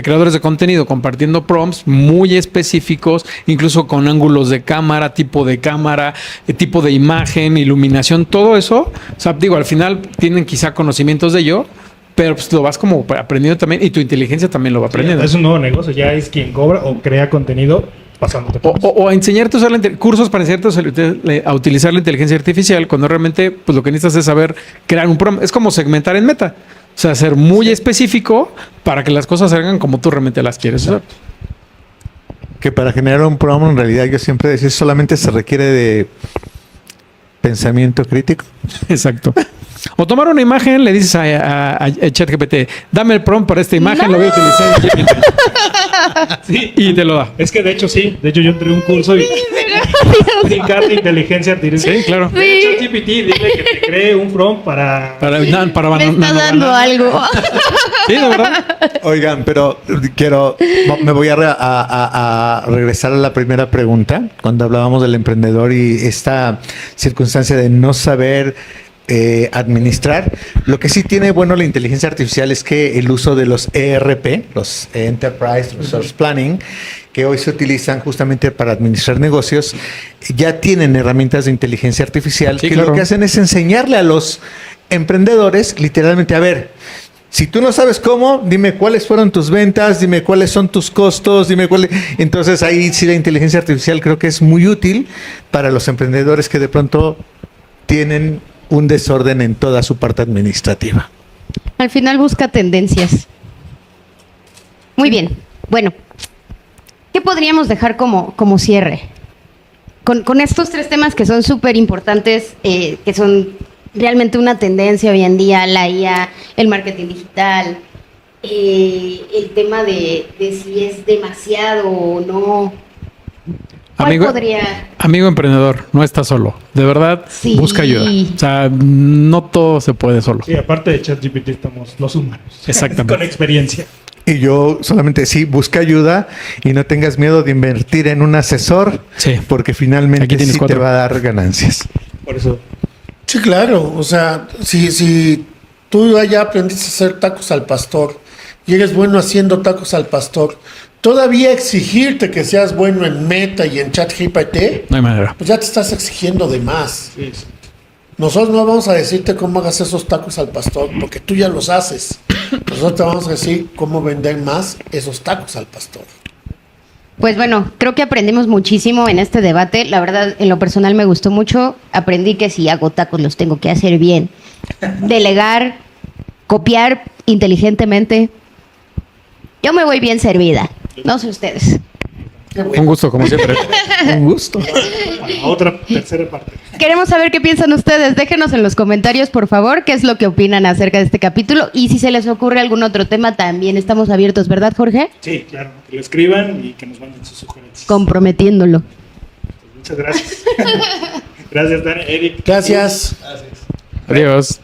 creadores de contenido compartiendo prompts muy específicos, incluso con ángulos de cámara, tipo de imagen, iluminación, todo eso. O sea, digo, al final tienen quizá conocimientos de ello, pero pues lo vas como aprendiendo también y tu inteligencia también lo va aprendiendo. Es un nuevo negocio, ya es quien cobra o crea contenido pasándote prompts. O a enseñarte a usar cursos para enseñarte a utilizar la inteligencia artificial cuando realmente pues lo que necesitas es saber crear un prompt. Es como segmentar en Meta. O sea, ser muy específico para que las cosas salgan como tú realmente las quieres usar. Que para generar un prompt, en realidad, yo siempre decía, solamente se requiere de pensamiento crítico. Exacto. O tomar una imagen, le dices a ChatGPT, dame el prompt para esta imagen, lo voy a utilizar en GPT. Sí, Y te lo da. es que de hecho sí, de hecho yo entré a un curso y brincar de inteligencia artificial. Sí, claro. De hecho, GPT, dile que te cree un prompt para Para Me está dando nanobanana. algo. Sí, de verdad. Oigan, pero me voy a regresar a la primera pregunta, cuando hablábamos del emprendedor y esta circunstancia de no saber administrar. Lo que sí tiene bueno la inteligencia artificial es que el uso de los ERP, los Enterprise Resource Planning, que hoy se utilizan justamente para administrar negocios, ya tienen herramientas de inteligencia artificial Sí, que claro. lo que hacen es enseñarle a los emprendedores literalmente, a ver, si tú no sabes cómo, dime cuáles fueron tus ventas, dime cuáles son tus costos, dime cuáles... Entonces ahí sí la inteligencia artificial creo que es muy útil para los emprendedores que de pronto tienen un desorden en toda su parte administrativa. Al final busca tendencias. Muy bien. Bueno, ¿qué podríamos dejar como cierre? Con estos 3 temas que son súper importantes, que son realmente una tendencia hoy en día, la IA, el marketing digital, el tema de si es demasiado o no. ¿Cuál podría...? Amigo emprendedor, no estás solo. De verdad, Sí. busca ayuda. O sea, no todo se puede solo. Sí, aparte de ChatGPT estamos los humanos. Exactamente. Con experiencia. Y yo solamente sí, busca ayuda y no tengas miedo de invertir en un asesor, Sí. porque Aquí finalmente tienes sí 4. te va a dar ganancias. Por eso Sí, claro. O sea, si tú ya aprendiste a hacer tacos al pastor y eres bueno haciendo tacos al pastor, todavía exigirte que seas bueno en Meta y en ChatGPT, No hay manera. pues ya te estás exigiendo de más. sí, sí. Nosotros no vamos a decirte cómo hagas esos tacos al pastor, porque tú ya los haces. Nosotros te vamos a decir cómo vender más esos tacos al pastor. Pues bueno, creo que aprendimos muchísimo en este debate. La verdad, en lo personal me gustó mucho. Aprendí que si hago tacos los tengo que hacer bien. Delegar, copiar inteligentemente. Yo me voy bien servida. No sé ustedes. Qué bueno. Un gusto, como siempre. Un gusto. Bueno, otra tercera parte. queremos saber qué piensan ustedes. Déjenos en los comentarios, por favor, qué es lo que opinan acerca de este capítulo. Y si se les ocurre algún otro tema, también estamos abiertos, ¿verdad, Jorge? Sí, claro, que lo escriban y que nos manden sus sugerencias. Comprometiéndolo. Muchas gracias. Gracias, Dani, Eric. Gracias. Adiós.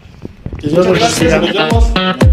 Que Dios los Gracias, bendiga. nos vemos.